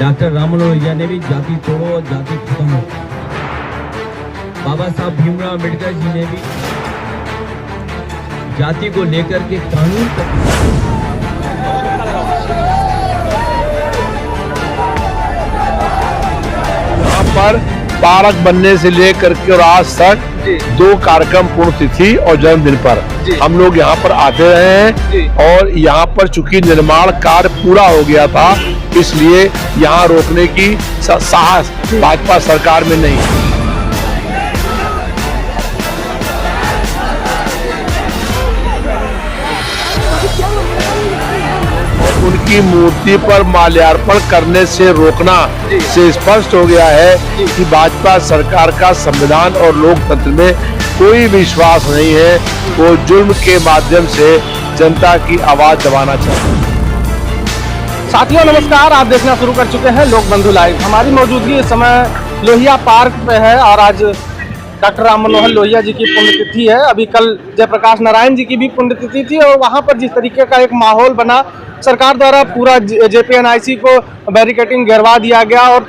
Doctor Ram Manohar Lohia ने भी जाति तोड़ो और जाति खत्म हो। बाबा साहब भीमराव अम्बेडकर जी ने भी जाति को लेकर के कानून यहाँ पर पार्क बनने से लेकर के और आज तक 2 कार्यक्रम पूर्ण तिथि और जन्मदिन पर हम लोग यहाँ पर आते रहे हैं और यहाँ पर चूंकि निर्माण कार्य पूरा हो गया था, इसलिए यहाँ रोकने की साहस भाजपा सरकार में नहीं है। उनकी मूर्ति पर माल्यार्पण करने से रोकना से स्पष्ट हो गया है कि भाजपा सरकार का संविधान और लोकतंत्र में कोई विश्वास नहीं है। वो जुल्म के माध्यम से जनता की आवाज दबाना चाहते हैं। साथियों नमस्कार, आप देखना शुरू कर चुके हैं लोक बंधु लाइव। हमारी मौजूदगी इस समय लोहिया पार्क पे है और आज डॉक्टर राम मनोहर लोहिया जी की पुण्यतिथि है। अभी कल जयप्रकाश नारायण जी की भी पुण्यतिथि थी और वहाँ पर जिस तरीके का एक माहौल बना, सरकार द्वारा पूरा JPNIC को बैरिकेडिंग गिरवा दिया गया और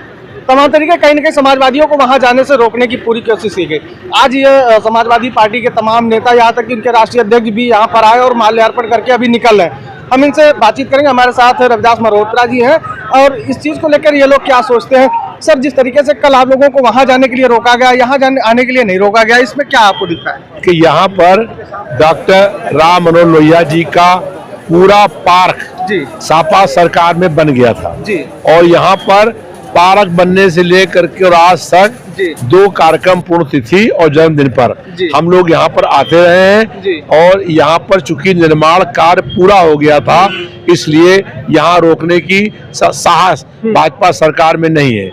तमाम तरीके कहीं न कहीं समाजवादियों को वहां जाने से रोकने की पूरी कोशिश की गई। आज ये समाजवादी पार्टी के तमाम नेता, यहाँ तक कि उनके राष्ट्रीय अध्यक्ष भी यहाँ पर आए और माल्यार्पण करके अभी निकल रहे हैं। हम इनसे बातचीत करेंगे। हमारे साथ रविदास मल्होत्रा जी हैं और इस चीज़ को लेकर ये लोग क्या सोचते हैं। सर, जिस तरीके से कल आप लोगों को वहाँ जाने के लिए रोका गया, यहाँ आने के लिए नहीं रोका गया, इसमें क्या आपको दिखता है? कि यहाँ पर डॉक्टर राम मनोहर लोहिया जी का पूरा पार्क सपा सरकार में बन गया था और यहाँ पर पार्क बनने से लेकर के और आज तक 2 कार्यक्रम पूर्ण तिथि और जन्मदिन पर हम लोग यहाँ पर आते रहे हैं और यहाँ पर चूंकि निर्माण कार्य पूरा हो गया था, इसलिए यहाँ रोकने की साहस भाजपा सरकार में नहीं है।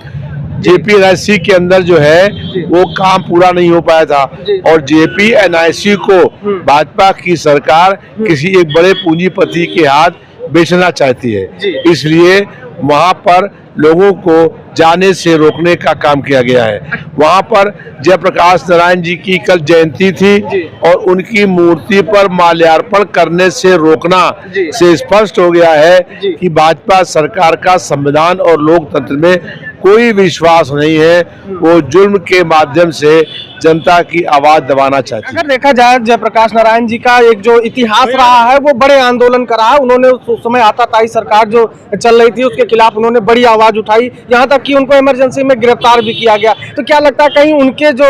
JPNIC के अंदर जो है वो काम पूरा नहीं हो पाया था और JPNIC को भाजपा की सरकार किसी एक बड़े पूंजीपति के हाथ बेचना चाहती है, इसलिए वहाँ पर लोगों को जाने से रोकने का काम किया गया है। वहाँ पर जयप्रकाश नारायण जी की कल जयंती थी और उनकी मूर्ति पर माल्यार्पण करने से रोकना से स्पष्ट हो गया है कि भाजपा सरकार का संविधान और लोकतंत्र में कोई विश्वास नहीं है। वो जुल्म के माध्यम से जनता की आवाज दबाना चाहती है। अगर देखा जाए जयप्रकाश नारायण जी का एक जो इतिहास रहा है, वो बड़े आंदोलन का रहा। उन्होंने उस समय आताताई सरकार जो चल रही थी उसके खिलाफ उन्होंने बड़ी आवाज उठाई, यहाँ तक कि उनको इमरजेंसी में गिरफ्तार भी किया गया। तो क्या लगता है कहीं उनके जो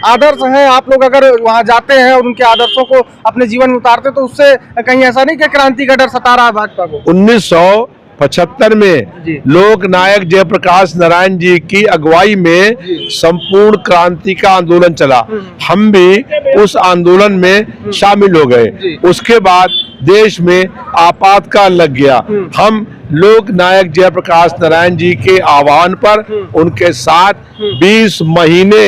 आदर्श हैं, आप लोग अगर वहाँ जाते हैं और उनके आदर्शों को अपने जीवन में उतारते तो उससे कहीं ऐसा नहीं कि क्रांति का डर सता रहा है भाजपा को? 1975 में लोक नायक जयप्रकाश नारायण जी की अगुवाई में संपूर्ण क्रांति का आंदोलन चला। हम भी उस आंदोलन में शामिल हो गए। उसके बाद देश में आपातकाल लग गया। हम लोक नायक जयप्रकाश नारायण जी के आह्वान पर उनके साथ 20 महीने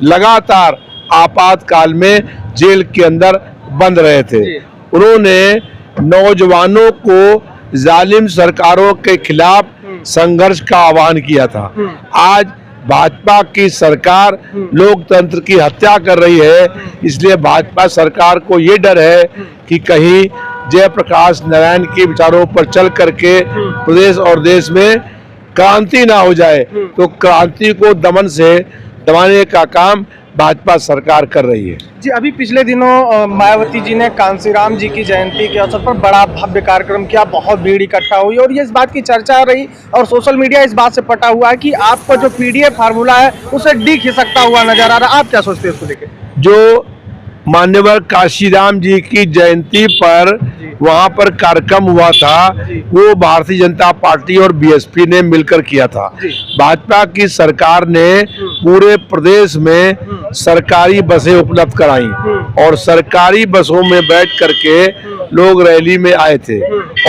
लगातार आपातकाल में जेल के अंदर बंद रहे थे। उन्होंने नौजवानों को जालिम सरकारों के खिलाफ संघर्ष का आह्वान किया था। आज भाजपा की सरकार लोकतंत्र की हत्या कर रही है, इसलिए भाजपा सरकार को ये डर है कि कहीं जयप्रकाश नारायण के विचारों पर चल करके प्रदेश और देश में क्रांति ना हो जाए, तो क्रांति को दमन से दबाने का काम भाजपा सरकार कर रही है। जी, अभी पिछले दिनों मायावती जी ने कांसीराम जी की जयंती के अवसर पर बड़ा भव्य कार्यक्रम किया, बहुत भीड़ इकट्ठा हुई और ये इस बात की चर्चा रही और सोशल मीडिया इस बात से पटा हुआ है कि आपका जो PDF फार्मूला है उसे डी खिसकता हुआ नजर आ रहा है। आप क्या सोचते हैं इसको लेकर? जो मान्यवर काशीराम जी की जयंती पर वहां पर कार्यक्रम हुआ था, वो भारतीय जनता पार्टी और BSP ने मिलकर किया था। भाजपा की सरकार ने पूरे प्रदेश में सरकारी बसें उपलब्ध कराई और सरकारी बसों में बैठ करके लोग रैली में आए थे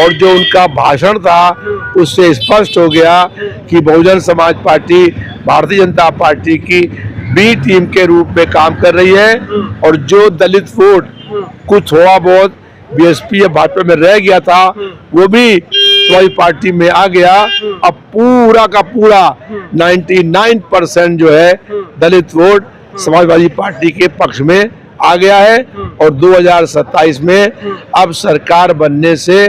और जो उनका भाषण था उससे स्पष्ट हो गया कि बहुजन समाज पार्टी भारतीय जनता पार्टी की B टीम के रूप में काम कर रही है और जो दलित वोट कुछ थोड़ा बहुत BSP या भाजपा में रह गया था वो भी समाजवादी पार्टी में आ गया। अब पूरा का पूरा 99% जो है दलित वोट समाजवादी पार्टी के पक्ष में आ गया है और 2027 में अब सरकार बनने से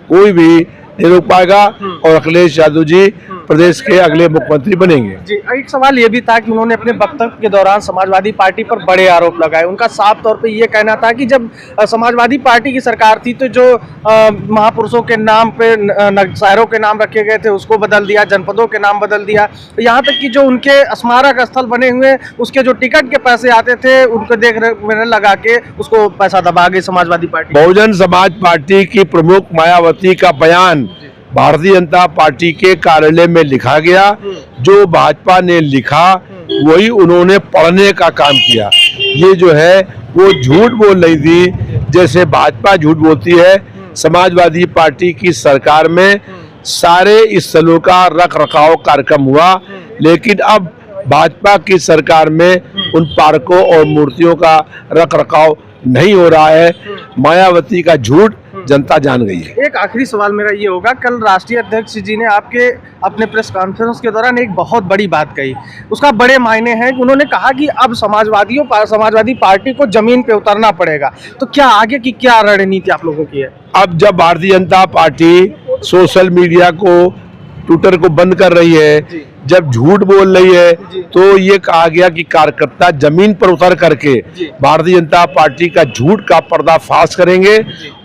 कोई भी नहीं रोक पाएगा और अखिलेश यादव जी प्रदेश के अगले मुख्यमंत्री बनेंगे। जी, एक सवाल ये भी था कि उन्होंने अपने वक्तव्य के दौरान समाजवादी पार्टी पर बड़े आरोप लगाए। उनका साफ तौर पे ये कहना था कि जब समाजवादी पार्टी की सरकार थी तो जो महापुरुषों के नाम पे शहरों के नाम रखे गए थे उसको बदल दिया, जनपदों के नाम बदल दिया, यहाँ तक कि जो उनके स्मारक स्थल बने हुए उसके जो टिकट के पैसे आते थे उनको देख लगा के उसको पैसा दबा गई समाजवादी पार्टी। बहुजन समाज पार्टी की प्रमुख मायावती का बयान भारतीय जनता पार्टी के कार्यालय में लिखा गया। जो भाजपा ने लिखा वही उन्होंने पढ़ने का काम किया। ये जो है वो झूठ बोल रही थी, जैसे भाजपा झूठ बोलती है। समाजवादी पार्टी की सरकार में सारे स्थलों का रख रखाव कार्यक्रम हुआ, लेकिन अब भाजपा की सरकार में उन पार्कों और मूर्तियों का रख रखाव नहीं हो रहा है। मायावती का झूठ जनता जान गई है। एक आखिरी सवाल मेरा ये होगा, कल राष्ट्रीय अध्यक्ष जी ने आपके अपने प्रेस कॉन्फ्रेंस के दौरान एक बहुत बड़ी बात कही, उसका बड़े मायने हैं कि उन्होंने कहा कि अब समाजवादी पार्टी को जमीन पे उतरना पड़ेगा। तो क्या आगे की क्या रणनीति आप लोगों की है? अब जब Bharatiya Janata party social media को, ट्विटर को बंद कर रही है, जब झूठ बोल रही है, तो ये कहा गया कि कार्यकर्ता जमीन पर उतर करके भारतीय जनता पार्टी का झूठ का पर्दाफाश करेंगे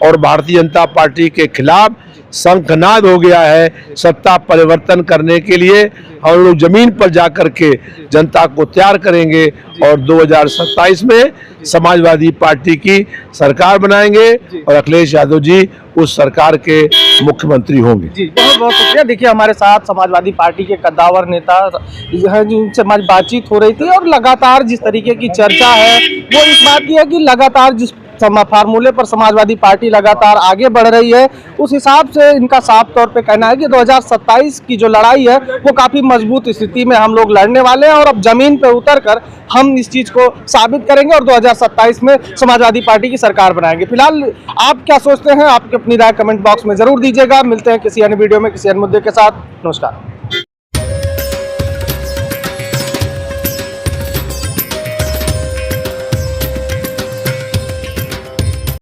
और भारतीय जनता पार्टी के खिलाफ शंखनाद हो गया है। सत्ता परिवर्तन करने के लिए हम लोग जमीन पर जाकर के जनता को तैयार करेंगे और 2027 में समाजवादी पार्टी की सरकार बनाएंगे और अखिलेश यादव जी उस सरकार के मुख्यमंत्री होंगे। जी, बहुत बहुत शुक्रिया। देखिए, हमारे साथ समाजवादी पार्टी के कद्दावर नेता हैं जिनसे हमारी बातचीत हो रही थी और लगातार जिस तरीके की चर्चा है वो इस बात की है कि लगातार जिस फार्मूले पर समाजवादी पार्टी लगातार आगे बढ़ रही है उस हिसाब से इनका साफ तौर पे कहना है कि 2027 की जो लड़ाई है वो काफी मजबूत स्थिति में हम लोग लड़ने वाले हैं और अब जमीन पे उतरकर हम इस चीज को साबित करेंगे और 2027 में समाजवादी पार्टी की सरकार बनाएंगे। फिलहाल आप क्या सोचते हैं? आपकी अपनी राय कमेंट बॉक्स में जरूर दीजिएगा। मिलते हैं किसी अन्य वीडियो में किसी अन्य मुद्दे के साथ। नमस्कार।